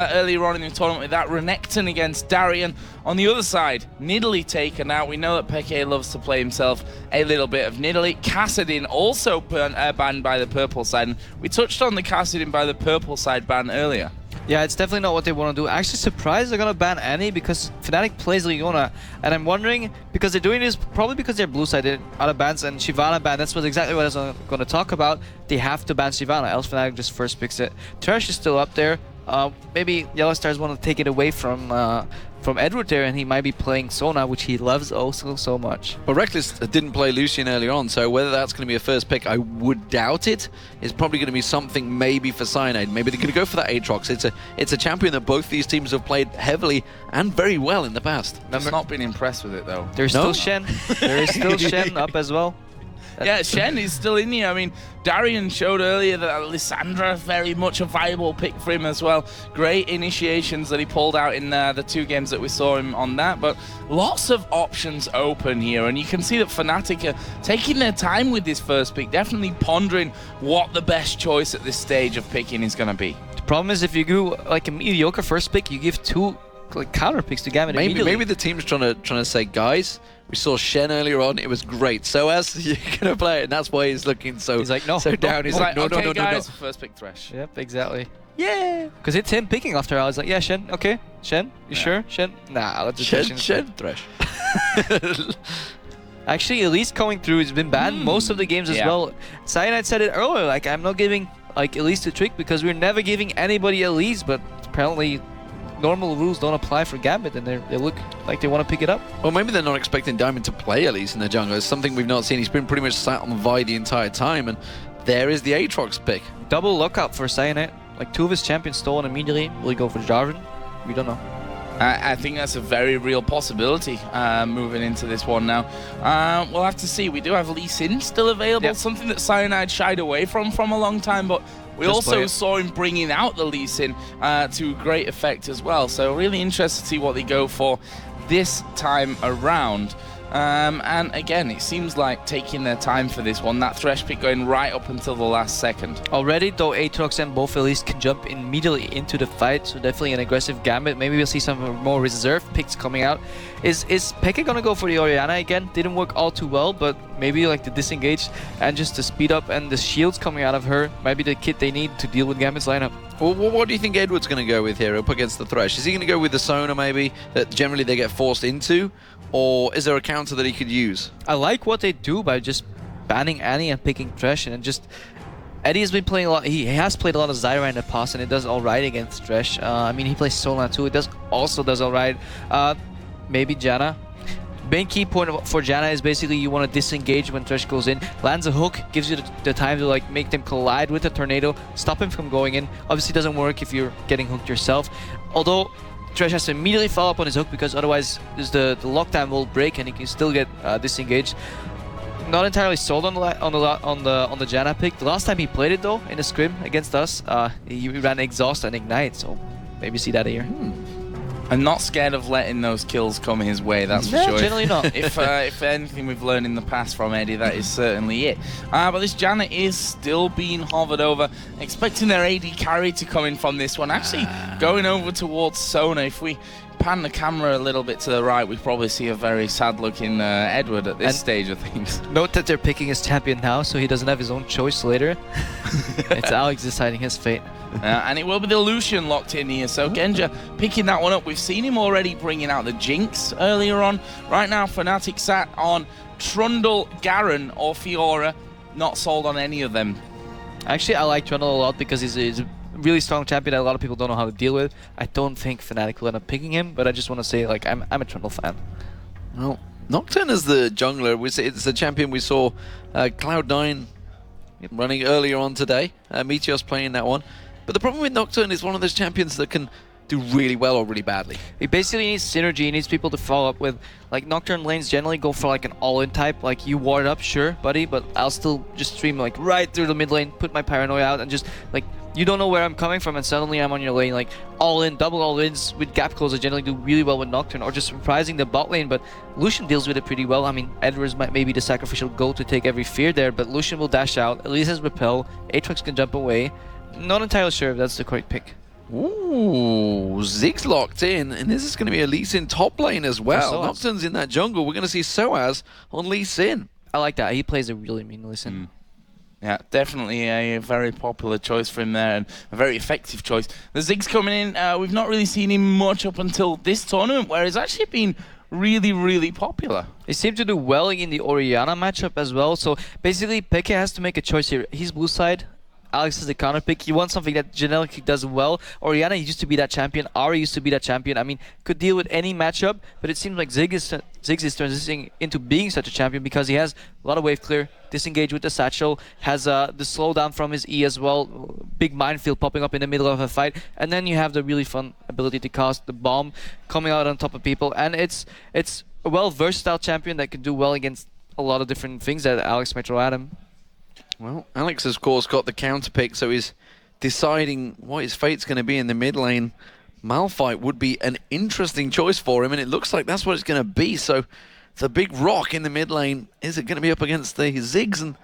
earlier on in the tournament with that Renekton against Darien. On the other side, Nidalee taken out. We know that Peke loves to play himself a little bit of Nidalee. Kassadin also banned by the purple side. And we touched on the Kassadin by the purple side ban earlier. Yeah, it's definitely not what they want to do. Actually surprised they're going to ban Annie because Fnatic plays Leona. And I'm wondering, because they're doing this probably because they're blue side, they're out of bans, and Shyvana ban. That's exactly what I was going to talk about. They have to ban Shyvana, else Fnatic just first picks it. Thresh is still up there. Maybe YellowStars want to take it away from Edward there, and he might be playing Sona, which he loves also so much. Well, Rekkles didn't play Lucian earlier on, so whether that's going to be a first pick, I would doubt it. It's probably going to be something maybe for Cyanide. Maybe they're going to go for that Aatrox. It's a champion that both these teams have played heavily and very well in the past. I've not been impressed with it though. There's still Shen. There is still Shen up as well. Yeah, Shen is still in here. I mean, Darien showed earlier that Lissandra very much a viable pick for him as well. Great initiations that he pulled out in the 2 games that we saw him on that. But lots of options open here. And you can see that Fnatic are taking their time with this first pick, definitely pondering what the best choice at this stage of picking is going to be. The problem is if you do like a mediocre first pick, you give 2 like counter picks to Gambit immediately. Maybe the team's trying to say, guys, we saw Shen earlier on. It was great. Soaz, you're gonna play it, and that's why he's looking so. He's like, no, so down. He's like, no, okay, no, guys, no. first pick Thresh. Yep, exactly. Yeah, because it's him picking after I was like, yeah, Shen, okay, Shen, you sure, Shen? Nah, let's just Shen Thresh. Actually, Elise coming through has been banned most of the games as well. Cyanide said it earlier, like I'm not giving like Elise the trick because we're never giving anybody Elise, but apparently normal rules don't apply for Gambit, and they look like they want to pick it up. Well, maybe they're not expecting Diamond to play Elise in the jungle. It's something we've not seen. He's been pretty much sat on the Vi the entire time, and there is the Aatrox pick. Double lookout for Cyanide. Like 2 of his champions stolen immediately. Will he go for Darien? We don't know. I think that's a very real possibility moving into this one now. We'll have to see. We do have Lee Sin still available, something that Cyanide shied away from a long time, but we also saw him bringing out the Lee Sin to great effect as well. So really interested to see what they go for this time around. And again, it seems like taking their time for this one. That Thresh pick going right up until the last second. Already, though, Aatrox and both Elise can jump immediately into the fight, so definitely an aggressive Gambit. Maybe we'll see some more reserve picks coming out. Is Peke gonna go for the Orianna again? Didn't work all too well, but maybe like the disengage and just the speed up and the shields coming out of her might be the kit they need to deal with Gambit's lineup. Well, what do you think Edward's going to go with here up against the Thresh? Is he going to go with the Sona maybe, that generally they get forced into? Or is there a counter that he could use? I like what they do by just banning Annie and picking Thresh, and just Eddie has been playing a lot. He has played a lot of Zyra in the past, and it does all right against Thresh. I mean, he plays Sona too. It also does all right. Maybe Janna. Main key point for Janna is basically you want to disengage when Thresh goes in. Lands a hook, gives you the time to like make them collide with the tornado, stop him from going in. Obviously, doesn't work if you're getting hooked yourself. Although Thresh has to immediately follow up on his hook because otherwise the lockdown will break and he can still get disengaged. Not entirely sold on the Janna pick. The last time he played it though in a scrim against us, he ran Exhaust and Ignite, so maybe see that here. I'm not scared of letting those kills come his way, that's for sure. Generally not. If anything we've learned in the past from Eddie, that is certainly it. But this Janna is still being hovered over. Expecting their AD carry to come in from this one. Actually, going over towards Sona. If we pan the camera a little bit to the right, we probably see a very sad-looking Edward at this stage of things. Note that they're picking his champion now, so he doesn't have his own choice later. It's Alex deciding his fate. And it will be the Lucian locked in here, so Genja picking that one up. We've seen him already bringing out the Jinx earlier on. Right now, Fnatic sat on Trundle, Garen, or Fiora. Not sold on any of them. Actually, I like Trundle a lot because he's a really strong champion that a lot of people don't know how to deal with. I don't think Fnatic will end up picking him, but I just want to say, like, I'm a Trundle fan. Well, Nocturne is the jungler. It's a champion we saw Cloud9 running earlier on today. Meteor's playing that one. But the problem with Nocturne is one of those champions that can do really well or really badly. He basically needs synergy. He needs people to follow up with. Like, Nocturne lanes generally go for like an all-in type. Like, you ward up, sure, buddy, but I'll still just stream like right through the mid lane, put my paranoia out, and just like, you don't know where I'm coming from, and suddenly I'm on your lane. Like, all-in, double all-ins with gap close, I generally do really well with Nocturne, or just surprising the bot lane, but Lucian deals with it pretty well. I mean, Edwards might maybe the sacrificial goat to take every fear there, but Lucian will dash out. Elise has repel. Aatrox can jump away. Not entirely sure if that's the correct pick. Ooh, Zig's locked in, and this is going to be a Lee Sin top lane as well. Nocturne's in that jungle. We're going to see Soaz on Lee Sin. I like that. He plays a really mean Lee Sin. Yeah, definitely a very popular choice for him there, and a very effective choice. The Zig's coming in. We've not really seen him much up until this tournament, where he's actually been really, really popular. He seemed to do well in the Orianna matchup as well. So basically, Peke has to make a choice here. He's blue side. Alex is the counter pick. He wants something that generically does well. Orianna used to be that champion. Ari used to be that champion. I mean, could deal with any matchup, but it seems like Ziggs is transitioning into being such a champion because he has a lot of wave clear, disengage with the satchel, has the slowdown from his E as well, big minefield popping up in the middle of a fight, and then you have the really fun ability to cast the bomb coming out on top of people, and it's a versatile champion that can do well against a lot of different things that Alex might throw at him. Well, Alex, of course, got the counter pick, so he's deciding what his fate's going to be in the mid lane. Malphite would be an interesting choice for him, and it looks like that's what it's going to be. So the big rock in the mid lane, is it going to be up against the Ziggs? And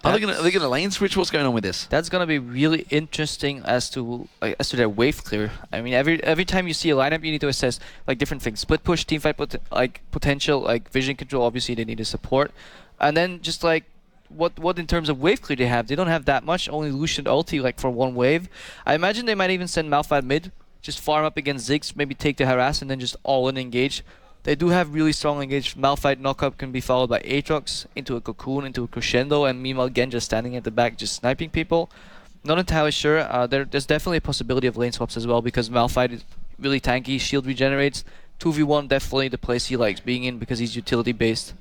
are they going to lane switch? What's going on with this? That's going to be really interesting as to their wave clear. I mean, every time you see a lineup, you need to assess like different things: split push, teamfight potential, like vision control. Obviously, they need to support, and then just like what in terms of wave clear they have. They don't have that much. Only Lucian ulti like for one wave. I imagine they might even send Malphite mid, just farm up against Ziggs, maybe take the harass, and then just all in engage. They do have really strong engage. Malphite knockup can be followed by Aatrox into a cocoon, into a crescendo, and meanwhile Genja standing at the back just sniping people. Not entirely sure. There's definitely a possibility of lane swaps as well because Malphite is really tanky, shield regenerates. 2v1 definitely the place he likes being in because he's utility based.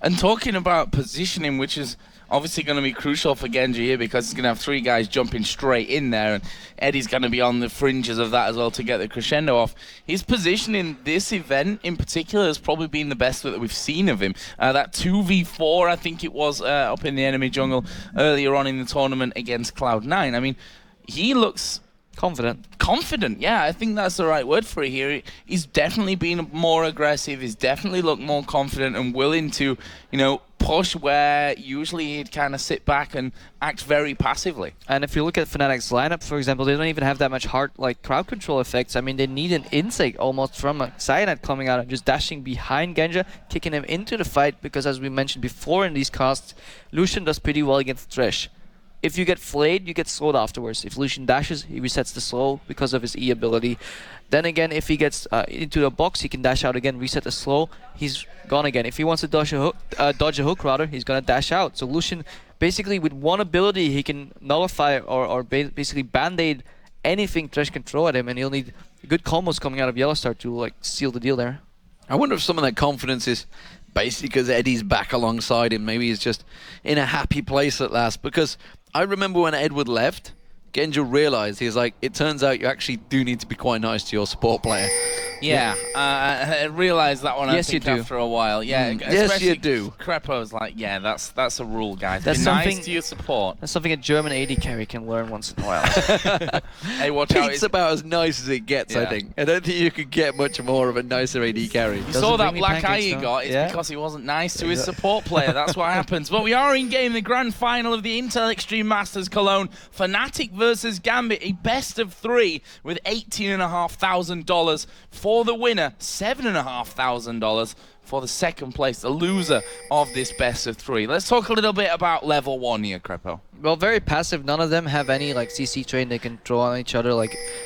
And talking about positioning, which is obviously going to be crucial for Genja here because he's going to have three guys jumping straight in there, and Eddie's going to be on the fringes of that as well to get the crescendo off. His positioning this event in particular has probably been the best that we've seen of him. That 2v4, I think it was, up in the enemy jungle earlier on in the tournament against Cloud9. I mean, he looks confident, yeah, I think that's the right word for it here. He's definitely been more aggressive. He's definitely looked more confident and willing to, push where usually he'd kind of sit back and act very passively. And if you look at Fnatic's lineup, for example, they don't even have that much crowd control effects. I mean, they need an insect almost from a Cyanide coming out and just dashing behind Genja, kicking him into the fight, because as we mentioned before in these casts, Lucian does pretty well against Thresh. If you get flayed, you get slowed afterwards. If Lucian dashes, he resets the slow because of his E ability. Then again, if he gets into the box, he can dash out again, reset the slow. He's gone again. If he wants to dodge a hook, he's gonna dash out. So Lucian, basically with one ability, he can nullify or basically band-aid anything Thresh can throw at him, and he'll need good combos coming out of YellowStar to seal the deal there. I wonder if some of that confidence is basically because Eddie's back alongside him. Maybe he's just in a happy place at last. Because I remember when Edward left, Genja realized, he's like, it turns out you actually do need to be quite nice to your support player. Yeah, I realized that one, yes, I think, after a while. Yeah, yes, you do. Crepo's like, yeah, that's a rule, guys. That's be nice to your support. That's something a German AD carry can learn once in a while. Hey, watch out. It's about as nice as it gets, yeah. I think. I don't think you could get much more of a nicer AD carry. You saw that black eye he got, it's because he wasn't nice to his support player. That's what happens. But we are in game, the grand final of the Intel Extreme Masters Cologne. Fnatic versus Gambit, a best of 3 with $18,500 for the winner, $7,500 for the second place, the loser of this best of 3. Let's talk a little bit about level 1 here, Crepo. Well, very passive. None of them have any CC train they can throw on each other,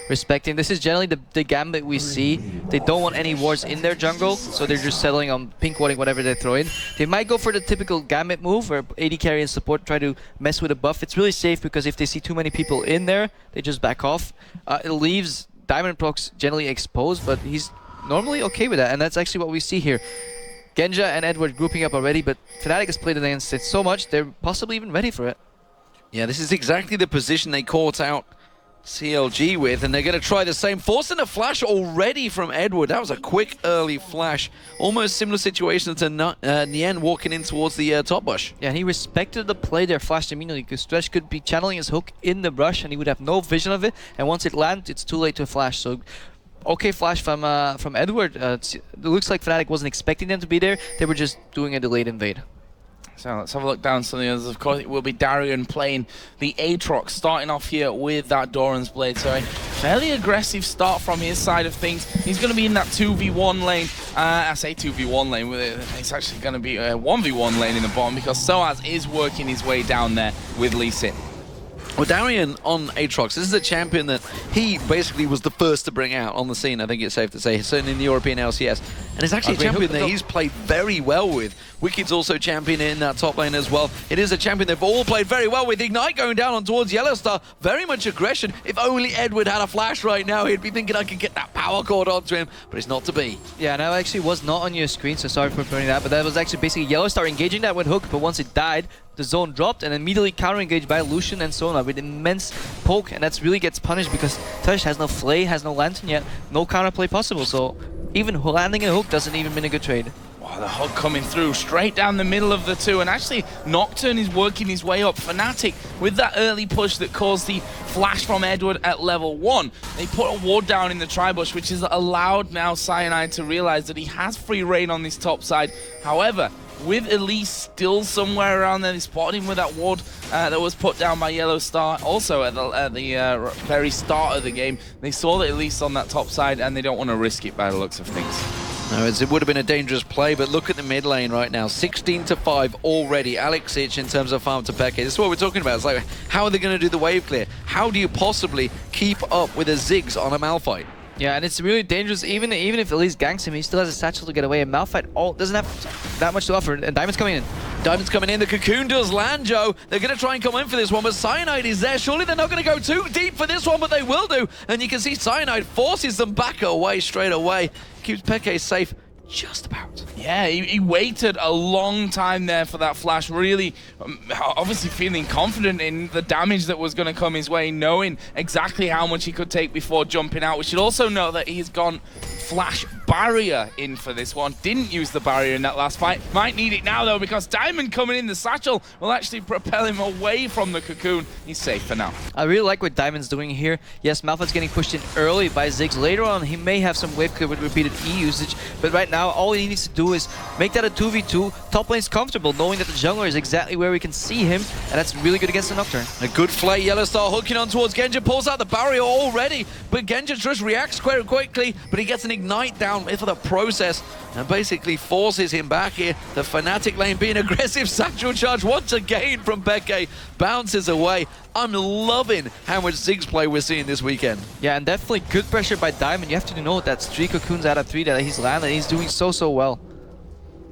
respecting. This is generally the Gambit we see. They don't want any wards in their jungle, so they're just settling on pink warding whatever they throw in. They might go for the typical Gambit move where AD carry and support try to mess with a buff. It's really safe because if they see too many people in there, they just back off. It leaves Diamond Procs generally exposed, but he's normally okay with that, and that's actually what we see here. Genja and Edward grouping up already, but Fnatic has played against it so much, they're possibly even ready for it. Yeah, this is exactly the position they caught out CLG with, and they're going to try the same. Forcing a flash already from Edward. That was a quick early flash. Almost similar situation to Nien walking in towards the top bush. Yeah, and he respected the play there, flashed immediately, because Thresh could be channeling his hook in the brush, and he would have no vision of it, and once it lands, it's too late to flash. So okay flash from Edward. It looks like Fnatic wasn't expecting them to be there. They were just doing a delayed invade. So let's have a look down some of the others. Of course, it will be Darien playing the Aatrox, starting off here with that Doran's Blade. So a fairly aggressive start from his side of things. He's going to be in that 2v1 lane. I say 2v1 lane, it's actually going to be a 1v1 lane in the bottom because Soaz is working his way down there with Lee Sin. Well, Darien on Aatrox, this is a champion that he basically was the first to bring out on the scene, I think it's safe to say, certainly in the European LCS. And it's actually a champion that he's played very well with. Wicked's also champion in that top lane as well. It is a champion they've all played very well with. Ignite going down on towards YellowStar, very much aggression. If only Edward had a flash right now, he'd be thinking I could get that power cord onto him, but it's not to be. Yeah, and I actually was not on your screen, so sorry for putting that, but that was actually basically YellowStar engaging that with Hook, but once it died, the zone dropped and immediately counter-engaged by Lucian and Sona with immense poke, and that's really gets punished because Tush has no Flay, has no Lantern yet, no counterplay possible, so even landing a Hook doesn't even mean a good trade. Oh, the Hook coming through straight down the middle of the two, and actually Nocturne is working his way up. Fnatic with that early push that caused the flash from Edward at level 1. They put a ward down in the tri-bush, which has allowed now Cyanide to realize that he has free reign on this top side. However, with Elise still somewhere around there, they spotted him with that ward that was put down by YellowStar. Also at the very start of the game, they saw that Elise on that top side and they don't want to risk it by the looks of things. No, it would have been a dangerous play, but look at the mid lane right now. 16-5 already. Alex Ich in terms of farm to Peke. This is what we're talking about. It's like, how are they going to do the wave clear? How do you possibly keep up with a Ziggs on a Malphite? Yeah, and it's really dangerous. Even if Elise ganks him, he still has a satchel to get away. And Malphite doesn't have that much to offer. And Diamond's coming in. Diamond's coming in. The Cocoon does land, Joe. They're going to try and come in for this one, but Cyanide is there. Surely they're not going to go too deep for this one, but they will do. And you can see Cyanide forces them back away straight away. Keeps Peke safe. Just about. Yeah, he waited a long time there for that flash, really obviously feeling confident in the damage that was going to come his way, knowing exactly how much he could take before jumping out. We should also know that he's gone flash barrier in for this one. Didn't use the barrier in that last fight. Might need it now though, because Diamond coming in the satchel will actually propel him away from the Cocoon. He's safe for now. I really like what Diamond's doing here. Yes, Malphite's getting pushed in early by Ziggs. Later on, he may have some wave clear with repeated E usage, but right now, all he needs to do is make that a 2v2. Top lane's comfortable, knowing that the jungler is exactly where we can see him, and that's really good against the Nocturne. A good flay. YellowStar hooking on towards Genja, pulls out the barrier already, but Genja just reacts quite quickly, but he gets an ignite down for the process and basically forces him back here. The Fnatic lane being aggressive. Satchel charge once again from Peke, bounces away. I'm loving how much Ziggs play we're seeing this weekend. Yeah, and definitely good pressure by Diamond. You have to know that 3 Cocoons out of 3 that he's landed. He's doing so well.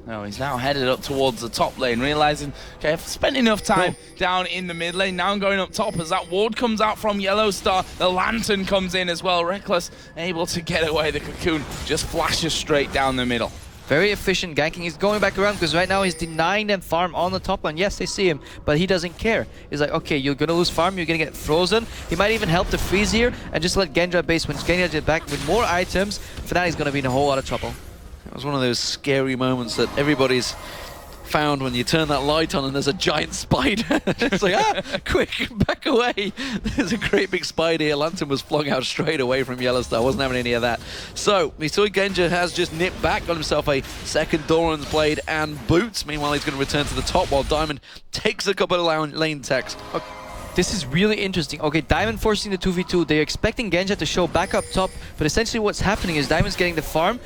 No, he's now headed up towards the top lane, realizing, okay, I've spent enough time down in the mid lane. Now I'm going up top as that ward comes out from YellowStar. The Lantern comes in as well. Rekkles able to get away. The Cocoon just flashes straight down the middle. Very efficient ganking. He's going back around because right now he's denying them farm on the top lane. Yes, they see him, but he doesn't care. He's like, okay, you're going to lose farm, you're going to get frozen. He might even help to freeze here and just let Genja base. When Genja gets back with more items, Fnatic's going to be in a whole lot of trouble. It was one of those scary moments that everybody's found when you turn that light on and there's a giant spider. It's like, quick, back away. There's a great big spider here. Lantern was flung out straight away from YellowStar. Wasn't having any of that. So, we saw Genja has just nipped back, got himself a second Doran's Blade and boots. Meanwhile, he's going to return to the top while Diamond takes a couple of lane attacks. This is really interesting. Okay, Diamond forcing the 2v2. They're expecting Genja to show back up top, but essentially what's happening is Diamond's getting the farm.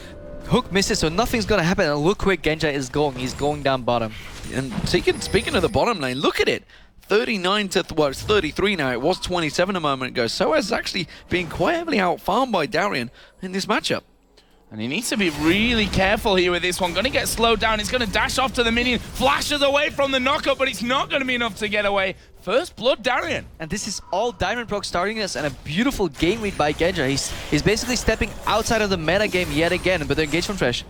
Hook misses, so nothing's gonna happen. And look where Genja is going. He's going down bottom. And speaking of the bottom lane, look at it. 39 to, well, it's 33 now. It was 27 a moment ago. Soaz is actually being quite heavily out-farmed by Darien in this matchup. And he needs to be really careful here with this one. Going to get slowed down. He's going to dash off to the minion. Flashes away from the knockup, but it's not going to be enough to get away. First blood, Darien. And this is all Diamond Proc starting this, and a beautiful game read by Genja. He's basically stepping outside of the meta game yet again, but they're engaged from Fresh.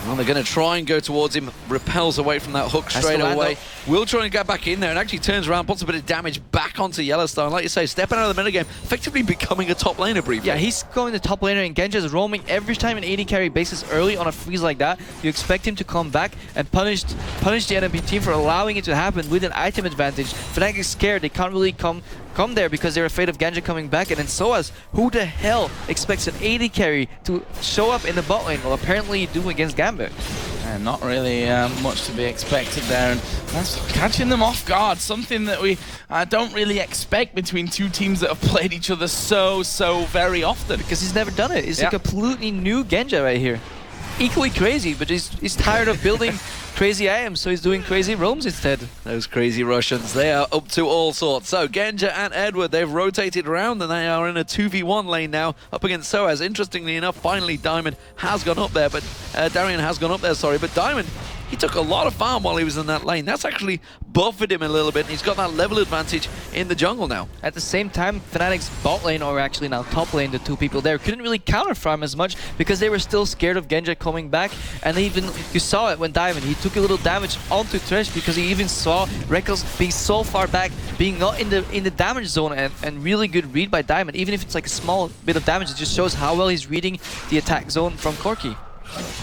Well, they're going to try and go towards him. Repels away from that hook straight away. Will try and get back in there and actually turns around, puts a bit of damage back onto YellowStar. And like you say, stepping out of the minigame, effectively becoming a top laner briefly. Yeah, he's going the top laner, and Genja is roaming every time an AD carry bases early on a freeze like that. You expect him to come back and punish the NMP team for allowing it to happen with an item advantage. Fnatic is scared. They can't really come there because they're afraid of Genja coming back. And then Soaz, who the hell expects an AD carry to show up in the bot lane? Well, apparently you do against Gambit. And not really much to be expected there, and that's catching them off guard, something that we don't really expect between two teams that have played each other so very often. Because he's never done it. It's a completely new Genja right here. Equally crazy, but he's tired of building crazy IEMs, so he's doing crazy roams instead. Those crazy Russians, they are up to all sorts. So Genja and Edward, they've rotated around and they are in a 2v1 lane now up against Soaz. Interestingly enough, finally Diamond has gone up there, but Darien has gone up there, sorry, but Diamond, he took a lot of farm while he was in that lane. That's actually buffered him a little bit, and he's got that level advantage in the jungle now. At the same time, Fnatic's bot lane, or actually now top lane, the two people there, couldn't really counter farm as much because they were still scared of Genja coming back. And even, you saw it when Diamond, he took a little damage onto Thresh because he even saw Rekkles being so far back, being not in the damage zone, and really good read by Diamond. Even if it's like a small bit of damage, it just shows how well he's reading the attack zone from Corki.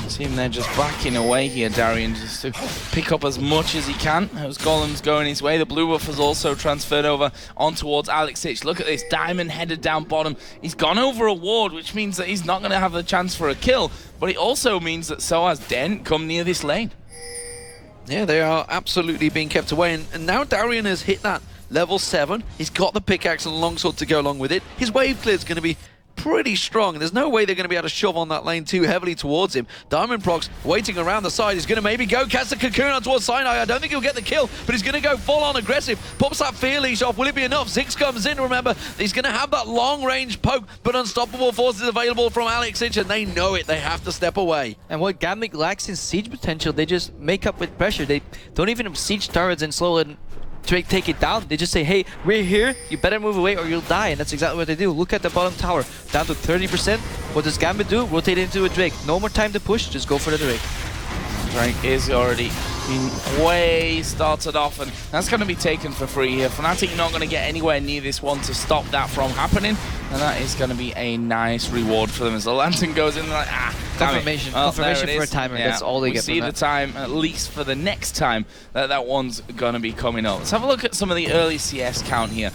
See him there just backing away here, Darien, just to pick up as much as he can. Those golems going his way. The blue buff has also transferred over on towards Alexic. Look at this, Diamond headed down bottom. He's gone over a ward, which means that he's not going to have a chance for a kill, but it also means that Soaz didn't come near this lane. Yeah, they are absolutely being kept away, and now Darien has hit that level 7. He's got the pickaxe and longsword to go along with it. His wave clear is going to be pretty strong. There's no way they're going to be able to shove on that lane too heavily towards him. Diamond Prox waiting around the side. He's going to maybe go cast the cocoon on towards Cyanide. I don't think he'll get the kill, but he's going to go full on aggressive. Pops that fear leash off. Will it be enough? Ziggs comes in. Remember, he's going to have that long range poke, but unstoppable force is available from Alexic, and they know it. They have to step away. And what Gambit lacks in siege potential, they just make up with pressure. They don't even siege turrets and slow it, take it down. They just say, hey, we're here, you better move away or you'll die. And that's exactly what they do. Look at the bottom tower, down to 30%. What does Gambit do? Rotate into a Drake. No more time to push, just go for the Drake. Drake is already been way started off, and that's going to be taken for free here. Fnatic not going to get anywhere near this one to stop that from happening, and that is going to be a nice reward for them as the lantern goes in. Like, confirmation, well, confirmation for a timer. Yeah, that's all they get. See the time, at least for the next time that one's going to be coming up. Let's have a look at some of the early CS count here.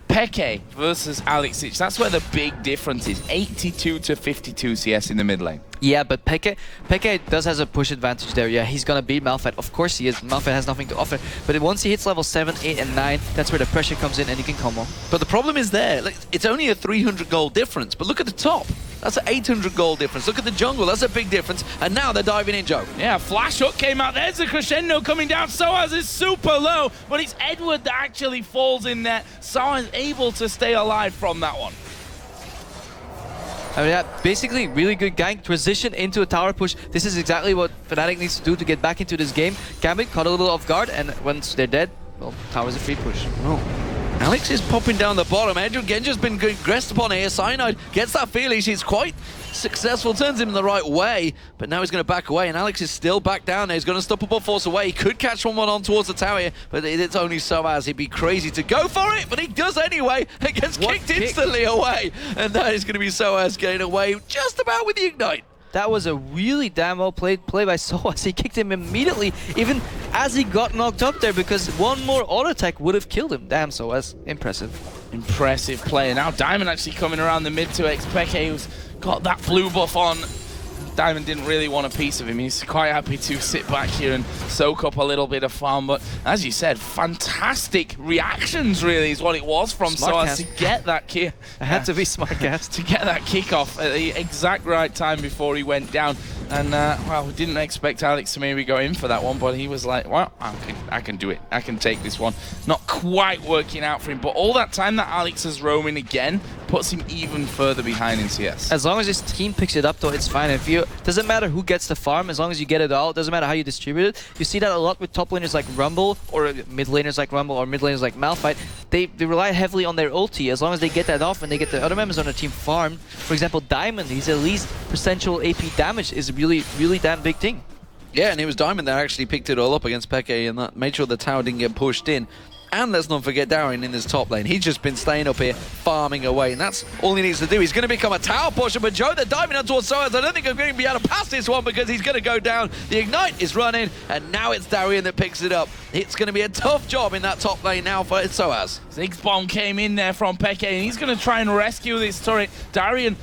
xPeke versus Alexic, that's where the big difference is. 82 to 52 CS in the mid lane. Yeah, but xPeke does has a push advantage there. Yeah, he's gonna beat Malphite. Of course he is. Malphite has nothing to offer. But once he hits level 7, 8, and 9, that's where the pressure comes in and you can combo. But the problem is there. Like, it's only a 300 gold difference. But look at the top. That's an 800 gold difference. Look at the jungle. That's a big difference. And now they're diving in, Joe. Yeah, flash hook came out. There's the crescendo coming down. Soaz is super low, but it's Edward that actually falls in there. Soaz able to stay alive from that one. I mean, yeah, basically, really good gank, transition into a tower push. This is exactly what Fnatic needs to do to get back into this game. Gambit caught a little off guard, and once they're dead, well, tower's a free push. Oh. Alex is popping down the bottom. Genja's been aggressed upon here. Cyanide gets that feeling. He's quite successful, turns him in the right way, but now he's going to back away, and Alex is still back down there. He's going to unstoppable force away. He could catch someone on towards the tower here, but it's only Soaz. He'd be crazy to go for it, but he does anyway. It gets kicked instantly away, and that is going to be Soaz getting away just about with the ignite. That was a really damn well played play by Soaz. He kicked him immediately, even as he got knocked up there, because one more auto attack would have killed him. Damn, Soaz. Impressive. Impressive play. Now Diamond actually coming around the mid to xPeke, who's got that blue buff on. Diamond didn't really want a piece of him. He's quite happy to sit back here and soak up a little bit of farm. But as you said, fantastic reactions really is what it was from Soaz to get that kick. It had to be smart cast. To get that kick off at the exact right time before he went down. And, well, we didn't expect Alex to maybe go in for that one, but he was like, well, I can do it. I can take this one. Not quite working out for him, but all that time that Alex is roaming again puts him even further behind in CS. As long as his team picks it up, though, it's fine. If you doesn't matter who gets the farm, as long as you get it all, it doesn't matter how you distribute it. You see that a lot with top laners like Rumble, or mid laners like Rumble, or mid laners like Malphite. They rely heavily on their ulti. As long as they get that off and they get the other members on their team farmed. For example, Diamond, he's at least percentual AP damage is really damn big thing. Yeah, and it was Diamond that actually picked it all up against xPeke and that made sure the tower didn't get pushed in. And let's not forget Darien in this top lane. He's just been staying up here, farming away, and that's all he needs to do. He's going to become a tower pusher, but Joe, they're diving on towards Soaz. I don't think I'm going to be able to pass this one because he's going to go down. The ignite is running, and now it's Darien that picks it up. It's going to be a tough job in that top lane now for Soaz. Ziggs bomb came in there from xPeke, and he's going to try and rescue this turret. Darien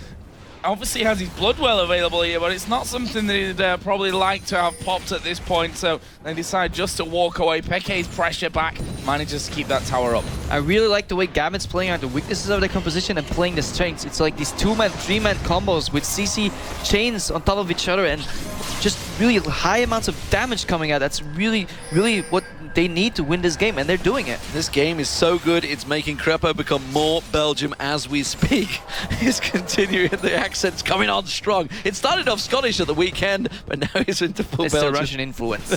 obviously has his Bloodwell available here, but it's not something that he'd probably like to have popped at this point, so they decide just to walk away. Peke's pressure back, manages to keep that tower up. I really like the way Gambit's playing out the weaknesses of the composition and playing the strengths. It's like these 2-man, 3-man combos with CC chains on top of each other and just really high amounts of damage coming out. That's really, really what they need to win this game, and they're doing it. This game is so good, it's making Crepo become more Belgium as we speak. He's continuing, the accent's coming on strong. It started off Scottish at the weekend, but now he's into full Belgium. It's the Russian influence.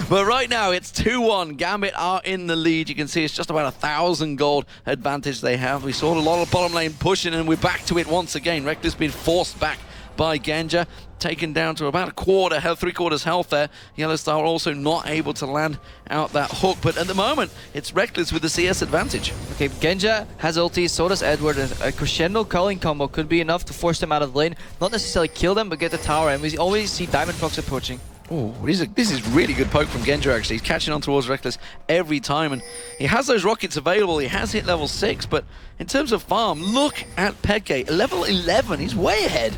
But right now, it's 2-1. Gambit are in the lead. You can see it's just about 1,000 gold advantage they have. We saw a lot of bottom lane pushing, and we're back to it once again. Rekkles been forced back by Genja, taken down to about a quarter, 3/4 health there. YellowStar also not able to land out that hook, but at the moment, it's Rekkles with the CS advantage. Okay, Genja has ulti, so does Edward. A crescendo culling combo could be enough to force them out of the lane. Not necessarily kill them, but get the tower, and we always see Diamond Procs approaching. Oh, this is really good poke from Genja, actually. He's catching on towards Rekkles every time, and he has those rockets available. He has hit level 6, but in terms of farm, look at Peke. Level 11, he's way ahead.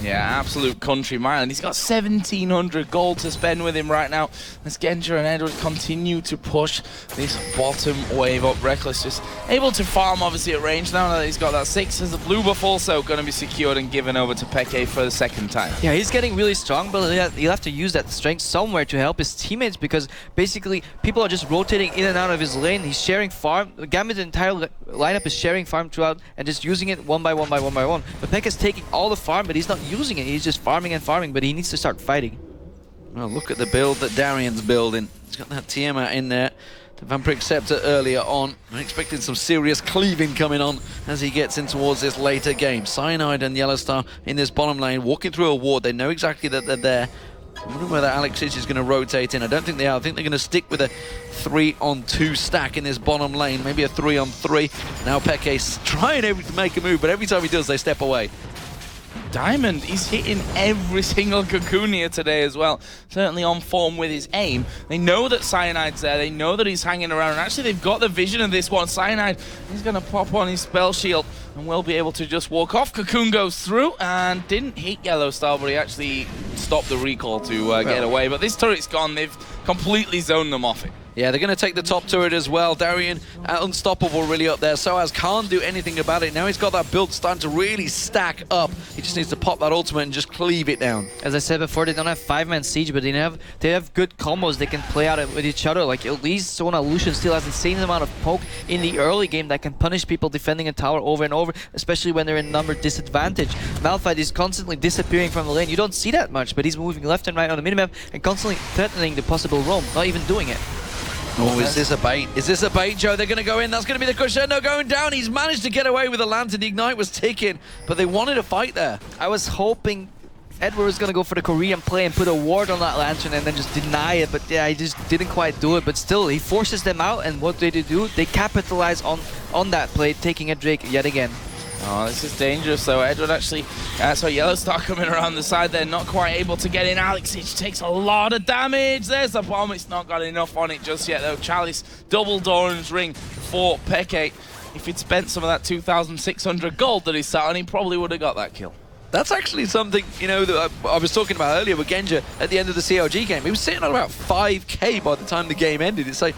Yeah, absolute country mile, and he's got 1,700 gold to spend with him right now as Genja and Edward continue to push this bottom wave up. Rekkles just able to farm, obviously, at range now that he's got that 6, as the blue buff also going to be secured and given over to Peke for the second time. Yeah, he's getting really strong, but he'll have to use that strength somewhere to help his teammates, because basically people are just rotating in and out of his lane. He's sharing farm. Gambit's entire lineup is sharing farm throughout and just using it one by one by one by one. But Peke's taking all the farm, but he's not using it. He's just farming and farming, but he needs to start fighting. Well, look at the build that Darien's building. He's got that Tiamat in there. The Vampiric Scepter earlier on. I'm expecting some serious cleaving coming on as he gets in towards this later game. Cyanide and YellowStar in this bottom lane, walking through a ward. They know exactly that they're there. I wonder whether Alex is going to rotate in. I don't think they are. I think they're going to stick with a 3-on-2 stack in this bottom lane. Maybe a 3-on-3. Now Peke's trying to make a move, but every time he does, they step away. Diamond, he's hitting every single cocoon here today as well. Certainly on form with his aim. They know that Cyanide's there. They know that he's hanging around. And actually, they've got the vision of this one. Cyanide, he's going to pop on his spell shield and will be able to just walk off. Cocoon goes through and didn't hit YellowStar, but he actually stopped the recall to get away. But this turret's gone. They've completely zoned them off it. Yeah, they're going to take the top turret as well. Darien, unstoppable really up there. Soaz can't do anything about it. Now he's got that build starting to really stack up. He just needs to pop that ultimate and just cleave it down. As I said before, they don't have 5-man siege, but they have good combos they can play out with each other. Like at least Sona Lucian still has the same amount of poke in the early game that can punish people defending a tower over and over, especially when they're in number disadvantage. Malphite is constantly disappearing from the lane. You don't see that much, but he's moving left and right on the minimap and constantly threatening the possible roam, not even doing it. Oh, is this a bait? Is this a bait, Joe? They're going to go in. That's going to be the crescendo going down. He's managed to get away with the lantern. The ignite was ticking, but they wanted a fight there. I was hoping Edward was going to go for the Korean play and put a ward on that lantern and then just deny it, but yeah, he just didn't quite do it. But still, he forces them out, and what they do? They capitalize on that play, taking a Drake yet again. Oh, this is dangerous though. Edward actually, so YellowStar coming around the side there, not quite able to get in. Alex takes a lot of damage. There's the bomb. It's not got enough on it just yet though. Chalice, double Doran's ring for Peke. If he'd spent some of that 2,600 gold that he sat on, he probably would have got that kill. That's actually something, you know, that I was talking about earlier with Genja at the end of the CLG game. He was sitting on about 5k by the time the game ended. It's like,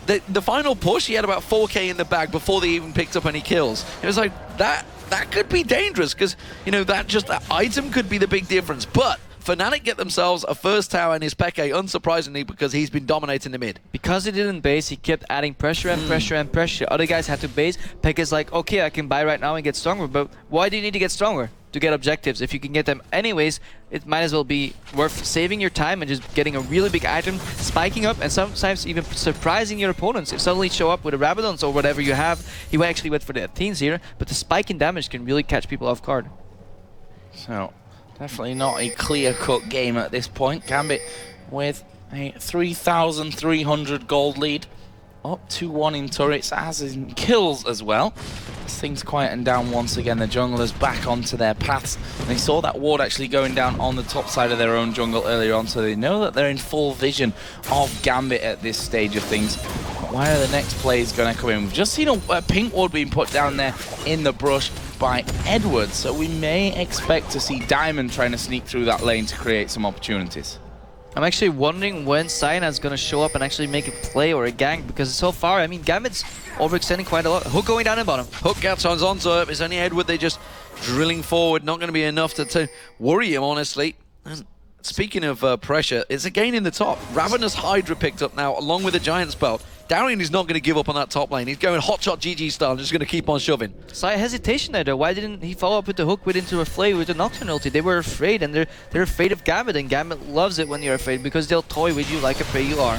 the final push, he had about 4k in the bag before they even picked up any kills. It was like, that could be dangerous, because, you know, that item could be the big difference. But Fnatic get themselves a first tower in his Peke, unsurprisingly, because he's been dominating the mid. Because he didn't base, he kept adding pressure and pressure and pressure. Other guys had to base. Peke's like, okay, I can buy right now and get stronger, but why do you need to get stronger? To get objectives. If you can get them anyways, it might as well be worth saving your time and just getting a really big item, spiking up, and sometimes even surprising your opponents. If suddenly show up with a Rabadons or whatever you have, he actually went for the Athenes here, but the spike in damage can really catch people off guard. So, definitely not a clear-cut game at this point. Gambit with a 3,300 gold lead. Up 2-1 in turrets, as in kills as well. As things quieten down once again, the junglers back onto their paths. And they saw that ward actually going down on the top side of their own jungle earlier on, so they know that they're in full vision of Gambit at this stage of things. where the next play is going to come in. We've just seen a pink ward being put down there in the brush by Edward, so we may expect to see Diamond trying to sneak through that lane to create some opportunities. I'm actually wondering when Cyanide is going to show up and actually make a play or a gank, because so far, I mean, Gambit's overextending quite a lot. Hook going down in bottom. Hook gets onto it. It's only Edward. They're just drilling forward. Not going to be enough to worry him, honestly. And speaking of pressure, it's again in the top. Ravenous Hydra picked up now, along with the Giant Spell. Darien is not going to give up on that top lane. He's going hotshot GG style and just going to keep on shoving. Slight hesitation there though. Why didn't he follow up with the hook into a flay with the Nocturne ulti? They were afraid, and they're afraid of Gambit, and Gambit loves it when you're afraid because they'll toy with you like a prey you are.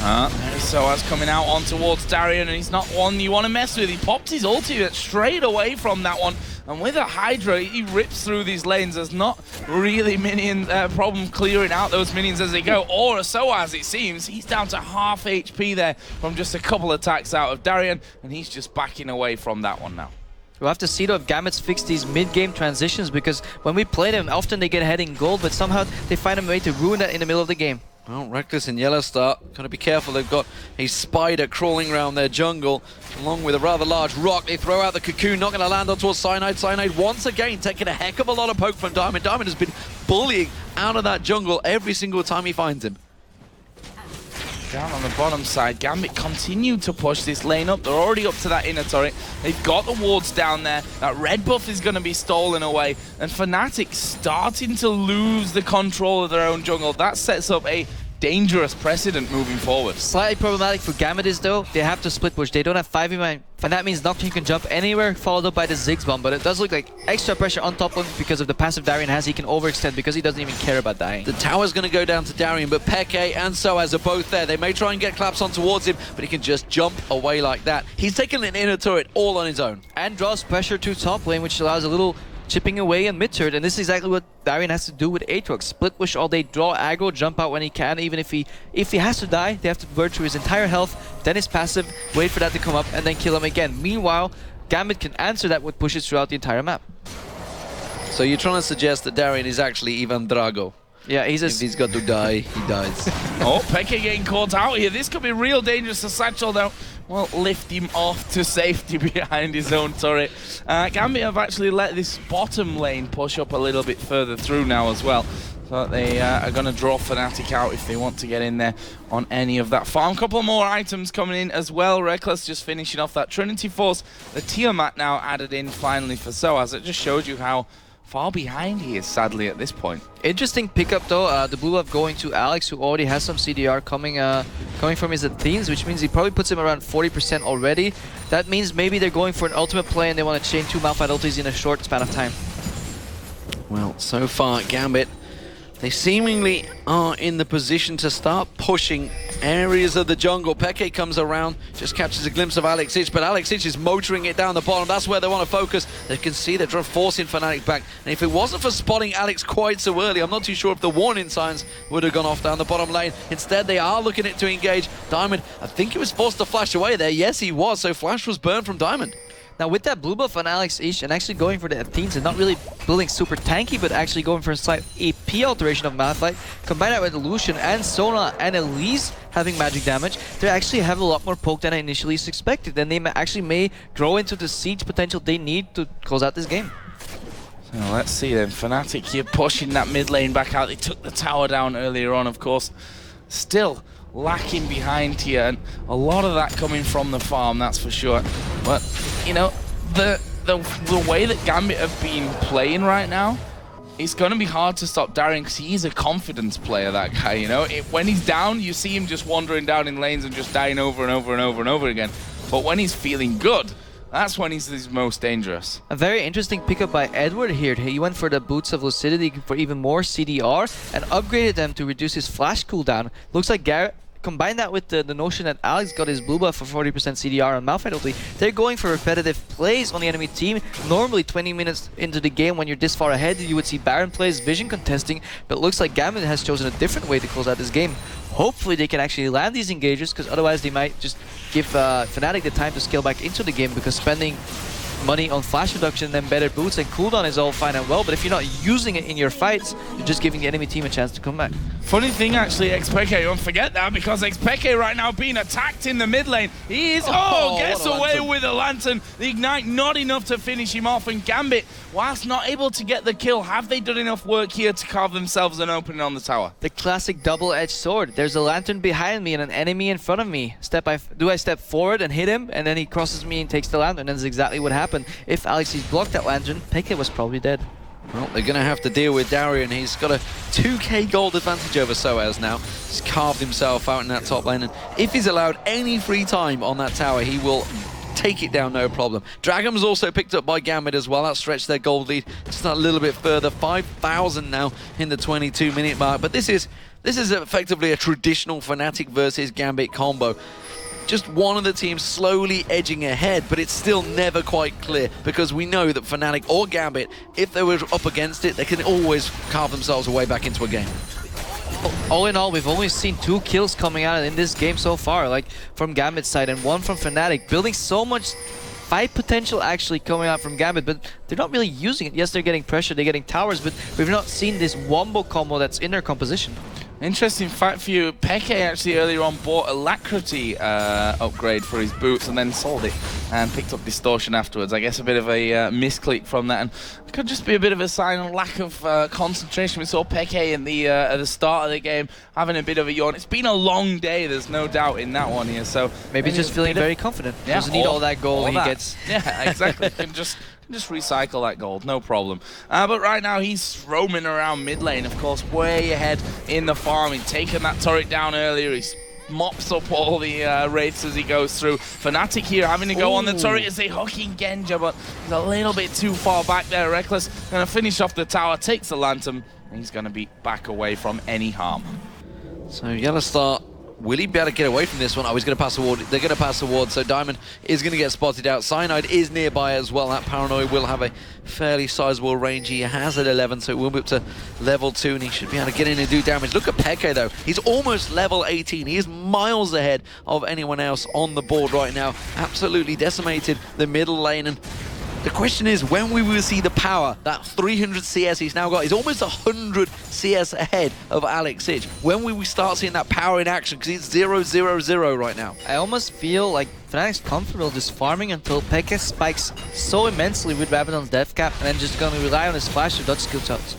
There's Soaz coming out on towards Darien, and he's not one you want to mess with. He popped his ulti straight away from that one, and with a Hydra, he rips through these lanes. There's not really minion problem clearing out those minions as they go, or a Soaz, it seems. He's down to half HP there from just a couple attacks out of Darien, and he's just backing away from that one now. We'll have to see though if Gambit's fixed these mid-game transitions, because when we play them, often they get ahead in gold, but somehow they find a way to ruin that in the middle of the game. Well, Rekkles and YellowStar, got to be careful. They've got a spider crawling around their jungle, along with a rather large rock. They throw out the cocoon, not going to land onto Cyanide. Cyanide once again taking a heck of a lot of poke from Diamond. Diamond has been bullying out of that jungle every single time he finds him. Down on the bottom side, Gambit continued to push this lane up. They're already up to that inner turret. They've got the wards down there. That red buff is going to be stolen away. And Fnatic starting to lose the control of their own jungle. That sets up a dangerous precedent moving forward. Slightly problematic for Gambit is though, they have to split push. They don't have 5 in mind, and that means Nocturne can jump anywhere, followed up by the Ziggs bomb, but it does look like extra pressure on top of him because of the passive Darien has. He can overextend because he doesn't even care about dying. The tower's going to go down to Darien, but Peke and Soaz are both there. They may try and get claps on towards him, but he can just jump away like that. He's taking an inner turret all on his own. And draws pressure to top lane, which allows a little chipping away in mid turret, and this is exactly what Darien has to do with Aatrox. Split push all day, draw aggro, jump out when he can. Even if he has to die, they have to burn through his entire health, then his passive, wait for that to come up, and then kill him again. Meanwhile, Gambit can answer that with pushes throughout the entire map. So you're trying to suggest that Darien is actually Ivan Drago? Yeah, if he's got to die, he dies. Oh, Peke getting caught out here. This could be real dangerous to Satchel though. Well, lift him off to safety behind his own turret. Gambit have actually let this bottom lane push up a little bit further through now as well. So they are going to draw Fnatic out if they want to get in there on any of that farm. Couple more items coming in as well. Rekkles just finishing off that Trinity Force. The Tiamat now added in finally for Soaz. It just showed you how far behind he is, sadly, at this point. Interesting pickup though, the blue buff going to Alex, who already has some CDR coming from his Athenes, which means he probably puts him around 40% already. That means maybe they're going for an ultimate play and they want to chain 2 Malphite ultis in a short span of time. Well, so far, Gambit, they seemingly are in the position to start pushing areas of the jungle. Peke comes around, just catches a glimpse of Alex Ich, but Alex Ich is motoring it down the bottom. That's where they want to focus. They can see they're forcing Fnatic back. And if it wasn't for spotting Alex quite so early, I'm not too sure if the warning signs would have gone off down the bottom lane. Instead, they are looking to engage. Diamond, I think he was forced to flash away there. Yes, he was. So flash was burned from Diamond. Now with that blue buff on Alex Ich and actually going for the Athenes and not really building super tanky, but actually going for a slight AP alteration of Malphite, combine that with Lucian and Sona and Elise having magic damage, they actually have a lot more poke than I initially expected, and they actually may grow into the siege potential they need to close out this game. So let's see then. Fnatic here pushing that mid lane back out. They took the tower down earlier on, of course. Still lacking behind here, and a lot of that coming from the farm, that's for sure. But you know, the way that Gambit have been playing right now, it's going to be hard to stop Darien because he's a confidence player, that guy, you know. When he's down, you see him just wandering down in lanes and just dying over and over and over and over again. But when he's feeling good, that's when he's his most dangerous. A very interesting pickup by Edward here. He went for the Boots of Lucidity for even more CDR and upgraded them to reduce his flash cooldown. Looks like Garrett combine that with the notion that Alex got his blue buff for 40% CDR on Malphite ulti. They're going for repetitive plays on the enemy team. Normally 20 minutes into the game when you're this far ahead, you would see Baron plays, Vision contesting, but it looks like Gambit has chosen a different way to close out this game. Hopefully they can actually land these engagers, because otherwise they might just give Fnatic the time to scale back into the game, because spending money on flash reduction and better boots and cooldown is all fine and well, but if you're not using it in your fights, you're just giving the enemy team a chance to come back. Funny thing, actually, xPeke, don't forget that, because xPeke right now being attacked in the mid lane. He is, gets away with a lantern. The Ignite not enough to finish him off, and Gambit, whilst not able to get the kill, have they done enough work here to carve themselves an opening on the tower? The classic double-edged sword. There's a lantern behind me and an enemy in front of me. Do I step forward and hit him, and then he crosses me and takes the lantern? That's exactly what happened. If Alexis blocked that lantern, Peke was probably dead. Well, they're going to have to deal with Darien. He's got a 2k gold advantage over Soaz now. He's carved himself out in that top lane, and if he's allowed any free time on that tower, he will take it down no problem. Dragon's also picked up by Gambit as well. That stretched their gold lead just a little bit further. 5,000 now in the 22-minute mark. But this is effectively a traditional Fnatic versus Gambit combo. Just one of the teams slowly edging ahead, but it's still never quite clear, because we know that Fnatic or Gambit, if they were up against it, they can always carve themselves a way back into a game. All in all, we've only seen 2 kills coming out in this game so far, like from Gambit's side, and 1 from Fnatic, building so much fight potential actually coming out from Gambit, but they're not really using it. Yes, they're getting pressure, they're getting towers, but we've not seen this wombo combo that's in their composition. Interesting fact for you, Peke actually earlier on bought Alacrity upgrade for his boots and then sold it and picked up Distortion afterwards. I guess a bit of a misclick from that, and it could just be a bit of a sign of lack of concentration. We saw Peke in the at the start of the game having a bit of a yawn. It's been a long day, there's no doubt in that one here. So maybe just feeling very confident. Yeah, doesn't need all that gold he gets. Yeah, exactly. Can just recycle that gold, no problem. But right now he's roaming around mid lane, of course, way ahead in the farming, taking that turret down earlier. He's mops up all the wraiths as he goes through. Fnatic here having to go on the turret as they hooking Genja, but he's a little bit too far back there. Rekkles gonna finish off the tower, takes the lantern, and he's gonna be back away from any harm. So YellowStar, will he be able to get away from this one? Oh, he's going to pass the ward. They're going to pass the ward, so Diamond is going to get spotted out. Cyanide is nearby as well. That Paranoia will have a fairly sizable range. He has at 11, so it will be up to level 2, and he should be able to get in and do damage. Look at Peke, though. He's almost level 18. He is miles ahead of anyone else on the board right now. Absolutely decimated the middle lane, and the question is when we will see the power. That 300 CS he's now got. He's almost 100 CS ahead of Alex Sich. When will we start seeing that power in action? Because it's 0-0-0 right now. I almost feel like Fnatic's comfortable just farming until Peke spikes so immensely with Rabadon's death cap, and then just going to rely on his flash to dodge skill shots.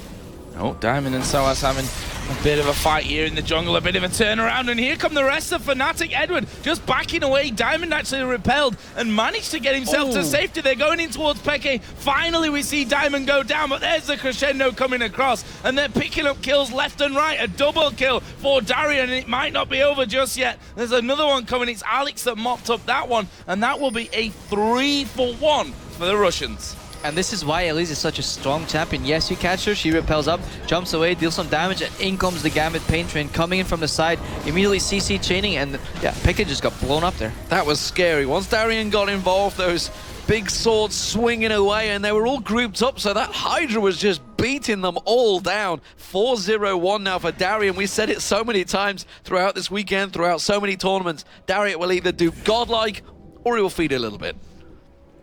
Oh, Diamond and Soaz having a bit of a fight here in the jungle, a bit of a turnaround, and here come the rest of Fnatic. Edward just backing away. Diamond actually repelled and managed to get himself to safety. They're going in towards Peke. Finally, we see Diamond go down, but there's the crescendo coming across, and they're picking up kills left and right. A double kill for Darien, and it might not be over just yet. There's another one coming. It's Alex that mopped up that one, and that will be a 3-for-1 for the Russians. And this is why Elise is such a strong champion. Yes, you catch her, she repels up, jumps away, deals some damage, and in comes the Gambit Pain Train coming in from the side, immediately CC chaining, and yeah, Peke just got blown up there. That was scary. Once Darien got involved, those big swords swinging away, and they were all grouped up, so that Hydra was just beating them all down. 4-0-1 now for Darien. We said it so many times throughout this weekend, throughout so many tournaments. Darien will either do godlike, or he will feed a little bit.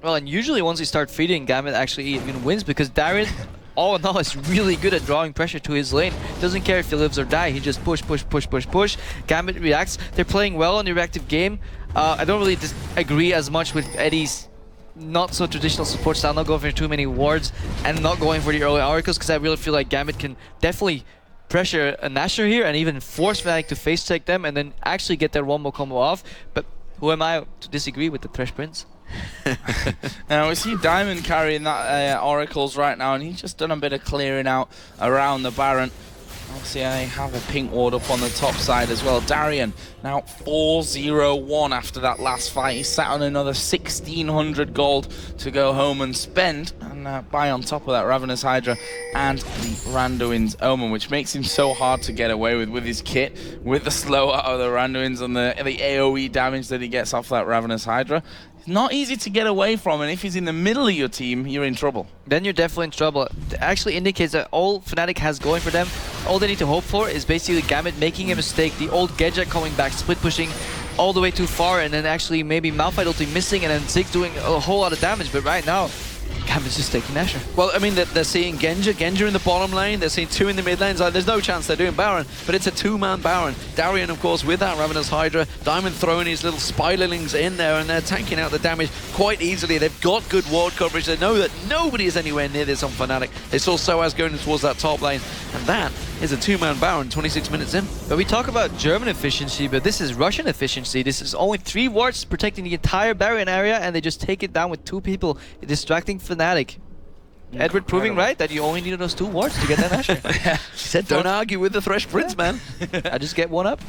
Well, and usually once you start feeding, Gambit actually even wins, because Darien, all in all, is really good at drawing pressure to his lane. Doesn't care if he lives or die, he just push. Gambit reacts. They're playing well on the reactive game. I don't really agree as much with Eddie's not so traditional support style, not going for too many wards and not going for the early oracles, because I really feel like Gambit can definitely pressure a Nashor here and even force Fnatic to face check them and then actually get their wombo combo off. But who am I to disagree with the Thresh Prince? Now we see Diamond carrying that oracles right now, and he's just done a bit of clearing out around the Baron. Obviously I have a pink ward up on the top side as well. Darien now 4-0-1 after that last fight. He's sat on another 1,600 gold to go home and spend, and buy on top of that Ravenous Hydra and the Randuin's Omen, which makes him so hard to get away with his kit, with the slow out of the Randuins and the AoE damage that he gets off that Ravenous Hydra. It's not easy to get away from, and if he's in the middle of your team, you're in trouble. Then you're definitely in trouble. It actually indicates that all Fnatic has going for them, all they need to hope for is basically Gambit making a mistake, the old Genja coming back, split pushing all the way too far, and then actually maybe Malphite ulti missing, and then Ziggs doing a whole lot of damage. But right now, Gambit's just taking Nashor. Well, I mean, they're seeing Genja in the bottom lane. They're seeing 2 in the mid lanes. Like, there's no chance they're doing Baron, but it's a 2-man Baron. Darien, of course, with that Ravenous Hydra. Diamond throwing his little spiderlings in there, and they're tanking out the damage quite easily. They've got good ward coverage. They know that nobody is anywhere near this on Fnatic. They saw Soaz going towards that top lane, and that is a 2-man Baron 26 minutes in. But we talk about German efficiency, but this is Russian efficiency. This is only 3 wards protecting the entire Darien area, and they just take it down with 2 people, distracting Fnatic. Edward proving right that you only needed those 2 wards to get that Nashor. He said, don't argue with the Thresh Prince, man. I just get 1 up.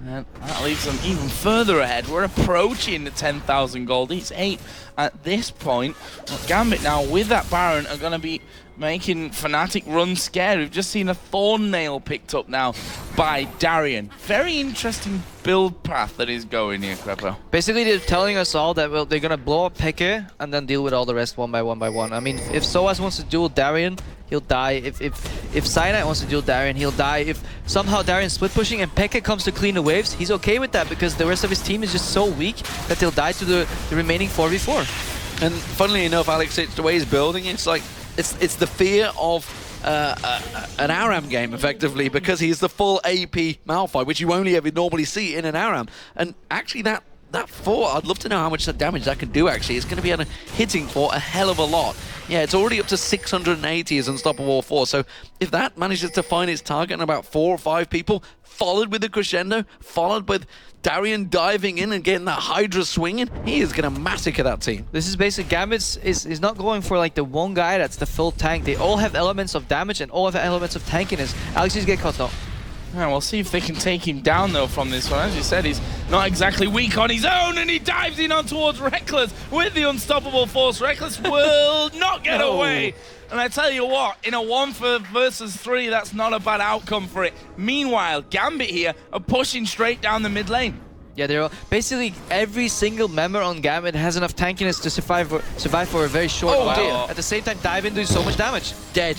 And that leaves them even further ahead. We're approaching the 10,000 gold. It's 8 at this point. Well, Gambit now with that Baron are going to be making Fnatic run scared. We've just seen a Thorn Nail picked up now by Darien. Very interesting build path that is going here, Crepo. Basically, they're telling us all that they're gonna blow up Peke and then deal with all the rest one by one. I mean, if Soaz wants to duel Darien, he'll die. If Cyanide wants to duel Darien, he'll die. If somehow Darien's split pushing and Peke comes to clean the waves, he's okay with that because the rest of his team is just so weak that they'll die to the remaining 4v4. And funnily enough, Alex, it's the way he's building. It's like it's the fear of an ARAM game, effectively, because he's the full AP Malphite, which you only ever normally see in an ARAM. And actually, that 4, I'd love to know how much damage that can do, actually. It's going to be hitting for a hell of a lot. Yeah, it's already up to 680 as Unstoppable 4. So if that manages to find its target in about 4 or 5 people, followed with the crescendo, followed with Darien diving in and getting that Hydra swinging, he is going to massacre that team. This is basically Gambit is not going for like the one guy that's the full tank. They all have elements of damage and all have elements of tankiness. Alex is getting caught though. Yeah, we'll see if they can take him down though from this one. As you said, he's not exactly weak on his own, and he dives in on towards Rekkles with the unstoppable force. Rekkles will not get away. And I tell you what, in a 1 versus 3, that's not a bad outcome for it. Meanwhile, Gambit here are pushing straight down the mid lane. Yeah, they're all, basically every single member on Gambit has enough tankiness to survive for a very short while. At the same time, dive in, do so much damage. Dead.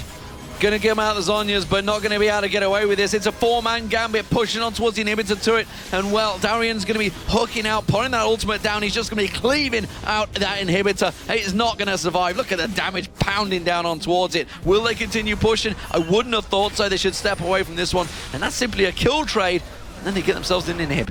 Gonna get him out of the Zhonya's, but not gonna be able to get away with this. It's a 4-man Gambit pushing on towards the inhibitor turret, and well, Darien's gonna be hooking out, putting that ultimate down. He's just gonna be cleaving out that inhibitor. It's not gonna survive. Look at the damage pounding down on towards it. Will they continue pushing? I wouldn't have thought so. They should step away from this one, and that's simply a kill trade, and then they get themselves in inhib.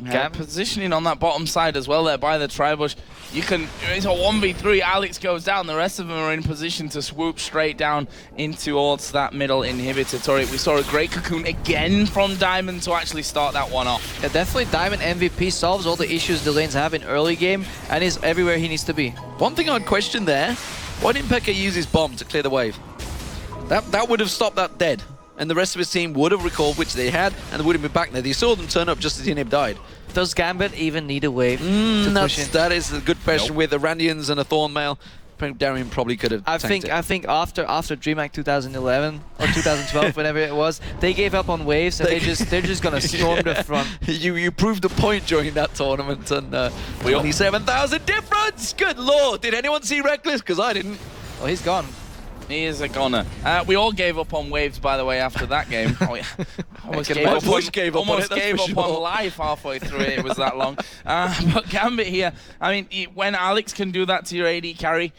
Yeah, positioning on that bottom side as well there by the Tribush. You can, it's a 1v3, Alex goes down, the rest of them are in position to swoop straight down into towards that middle inhibitor turret. We saw a great cocoon again from Diamond to actually start that one off. Yeah, definitely Diamond MVP solves all the issues the lanes have in early game and is everywhere he needs to be. One thing I'd question there, why didn't Peke use his bomb to clear the wave? That would have stopped that dead. And the rest of his team would have recalled, which they had, and they would have been back there. You saw them turn up just as the inhib died. Does Gambit even need a wave to push in? That is a good question with Irandians and a Thornmail. Darien probably could have tanked it. I think after DreamHack 2011 or 2012, whenever it was, they gave up on waves and they're just gonna storm the front. You proved the point during that tournament, and 27,000 difference. Good lord! Did anyone see Rekkles? Because I didn't. Oh, he's gone. He is a goner. We all gave up on waves, by the way, after that game. Almost gave up on life halfway through it. It was that long. But Gambit here, I mean, when Alex can do that to your AD carry,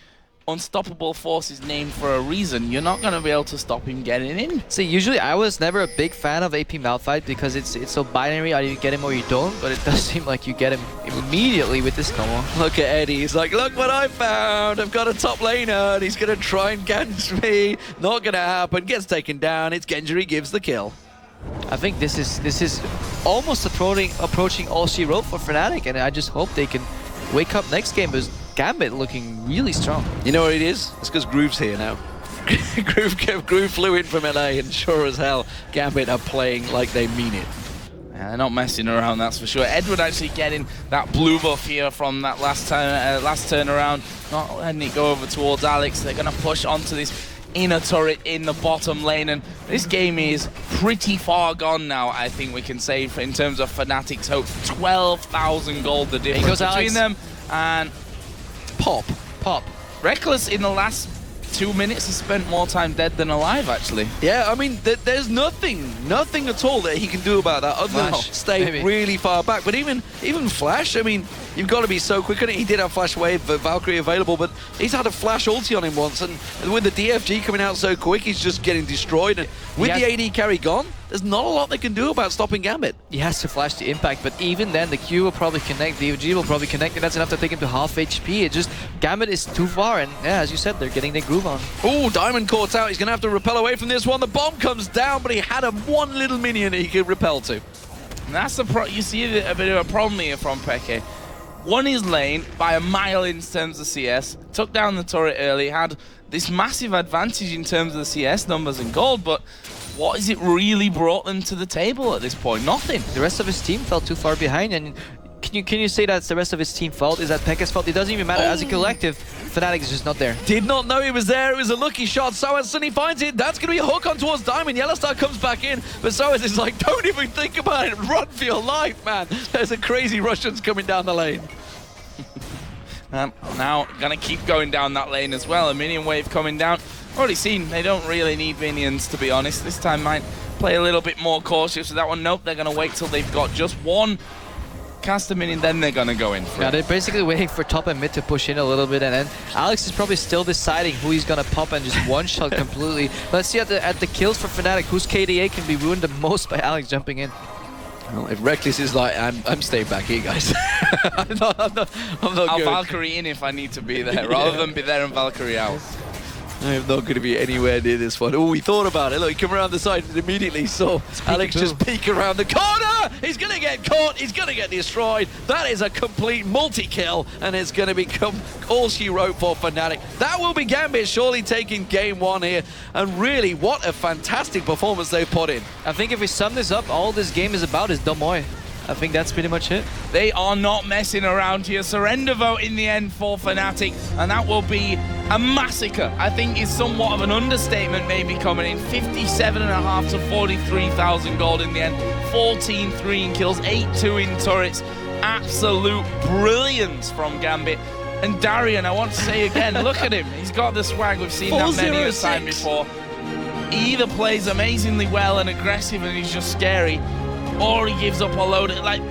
Unstoppable Force is named for a reason. You're not going to be able to stop him getting in. See, usually I was never a big fan of AP Malphite because it's so binary. Either you get him or you don't, but it does seem like you get him immediately with this combo. Look at Eddie. He's like, look what I found. I've got a top laner, and he's going to try and catch me. Not going to happen. Gets taken down. It's Genja. He gives the kill. I think this is almost approaching all she wrote for Fnatic, and I just hope they can wake up next game because Gambit looking really strong. You know what it is? It's because Groove's here now. Groove flew in from LA, and sure as hell, Gambit are playing like they mean it. Yeah, they're not messing around, that's for sure. Edward actually getting that blue buff here from that last turnaround, not letting it go over towards Alex. They're going to push onto this inner turret in the bottom lane, and this game is pretty far gone now, I think we can say, in terms of Fnatic's hope. 12,000 gold the difference between them, and Pop. Rekkles in the last 2 minutes has spent more time dead than alive, actually. Yeah, I mean, there's nothing at all that he can do about that other than stay really far back. But even Flash, I mean, you've got to be so quick on it. He did have Flash Wave, Valkyrie available, but he's had a Flash ulti on him once, and with the DFG coming out so quick, he's just getting destroyed. And with the AD carry gone, there's not a lot they can do about stopping Gambit. He has to flash the impact, but even then, the Q will probably connect, the DFG will probably connect, and that's enough to take him to half HP. It just, Gambit is too far, and yeah, as you said, they're getting their groove on. Oh, Diamond caught out. He's going to have to repel away from this one. The bomb comes down, but he had one little minion he could repel to. And that's you see a bit of a problem here from Peke. Won his lane by a mile in terms of CS, took down the turret early, had this massive advantage in terms of the CS numbers and gold, but what has it really brought them to the table at this point? Nothing. The rest of his team fell too far behind, and can you say that's the rest of his team fault? Is that Peke's fault? It doesn't even matter. As a collective, Fnatic is just not there. Did not know he was there. It was a lucky shot. Soaz suddenly finds it. That's going to be a hook on towards Diamond. YellowStar comes back in, but Soaz is like, don't even think about it. Run for your life, man. There's a crazy Russians coming down the lane. Now, gonna keep going down that lane as well. A minion wave coming down. Already seen, they don't really need minions, to be honest. This time might play a little bit more cautious with that one. Nope, they're gonna wait till they've got just one caster minion, then they're gonna go in for Yeah, it. they're basically waiting for top and mid to push in a little bit, and then Alex is probably still deciding who he's gonna pop and just one-shot completely. Let's see at the kills for Fnatic, whose KDA can be ruined the most by Alex jumping in. Well, if Rekkles is like, I'm staying back here, guys. I'm not I'll good. Valkyrie in if I need to be there, rather than be there and Valkyrie out. I am not going to be anywhere near this one. Oh, he thought about it. Look, he came around the side and immediately saw Alex just peek around the corner. He's going to get caught. He's going to get destroyed. That is a complete multi-kill, and it's going to become all she wrote for Fnatic. That will be Gambit surely taking game one here. And really, what a fantastic performance they've put in. I think if we sum this up, all this game is about is Domoy. I think that's pretty much it. They are not messing around here. Surrender vote in the end for Fnatic, and that will be a massacre. I think is somewhat of an understatement maybe coming in. 57.5 to 43,000 gold in the end. 14-3 in kills, 8-2 in turrets. Absolute brilliance from Gambit. And Darien, I want to say again, look at him. He's got the swag. We've seen that many a time before. He either plays amazingly well and aggressive and he's just scary, or he gives up a load of, like,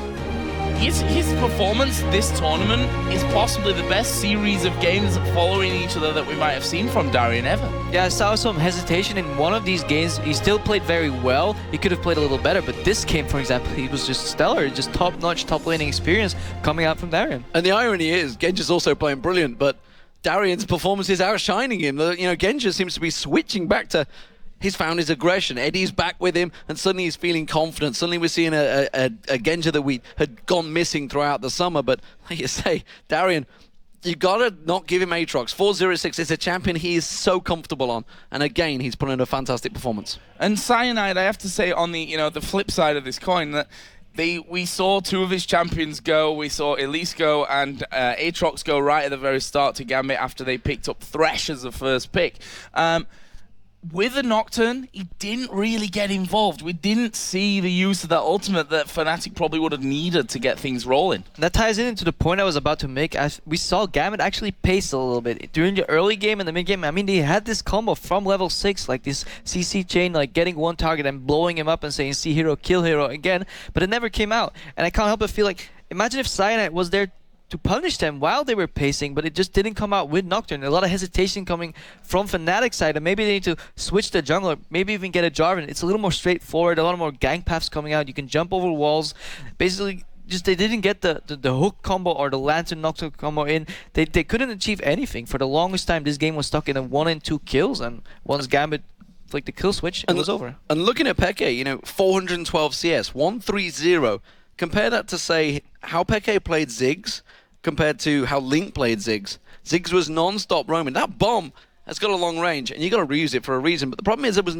his performance this tournament is possibly the best series of games following each other that we might have seen from Darien ever. Yeah, I saw some hesitation in one of these games. He still played very well. He could have played a little better, but this game, for example, he was just stellar. Just top-notch, top-laning experience coming out from Darien. And the irony is, Genja's also playing brilliant, but Darien's performance is outshining him. You know, Genja seems to be switching back to... He's found his aggression. Eddie's back with him, and suddenly he's feeling confident. Suddenly we're seeing a Genja that we had gone missing throughout the summer. But like you say, Darien, you gotta not give him Aatrox. 4-0-6 is a champion he is so comfortable on, and again he's put in a fantastic performance. And Cyanide, I have to say, on the the flip side of this coin, that we saw two of his champions go. We saw Elise go and Aatrox go right at the very start to Gambit after they picked up Thresh as the first pick. With the Nocturne, he didn't really get involved. We didn't see the use of that ultimate that Fnatic probably would have needed to get things rolling. That ties into the point I was about to make. As we saw Gambit actually pace a little bit. During the early game and the mid game, I mean, they had this combo from level 6, like this CC chain, like getting one target and blowing him up and saying, see hero, kill hero again, but it never came out. And I can't help but feel like, imagine if Cyanide was there to punish them while they were pacing, but it just didn't come out with Nocturne. A lot of hesitation coming from Fnatic side, and maybe they need to switch the jungler, maybe even get a Jarvan. It's a little more straightforward, a lot more gang paths coming out. You can jump over walls. Basically, just they didn't get the hook combo or the Lantern Nocturne combo in. They couldn't achieve anything. For the longest time, this game was stuck in a 1 and 2 kills, and once Gambit flicked the kill switch, it was over. And looking at Peke, you know, 412 CS, 130. Compare that to, say, how Peke played Ziggs compared to how Link played Ziggs. Ziggs was non-stop roaming. That bomb has got a long range, and you got to reuse it for a reason. But the problem is there was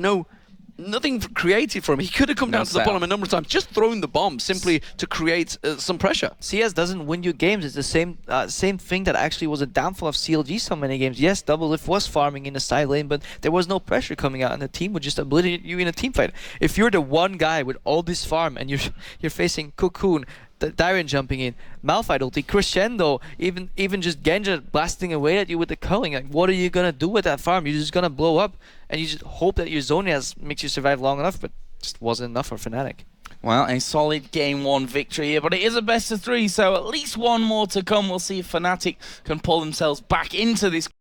nothing creative for him. He could have come down to the bottom a number of times, just thrown the bomb simply to create some pressure. CS doesn't win you games. It's the same thing that actually was a downfall of CLG so many games. Yes, Doublelift was farming in the side lane, but there was no pressure coming out, and the team would just obliterate you in a team fight. If you're the one guy with all this farm, and you're facing Cocoon, Darien jumping in, Malphite ulti, Crescendo, even just Genja blasting away at you with the culling. Like, what are you gonna do with that farm? You're just gonna blow up, and you just hope that your Zhonya's makes you survive long enough, but just wasn't enough for Fnatic. Well, a solid Game 1 victory here, but it is a best of 3, so at least one more to come. We'll see if Fnatic can pull themselves back into this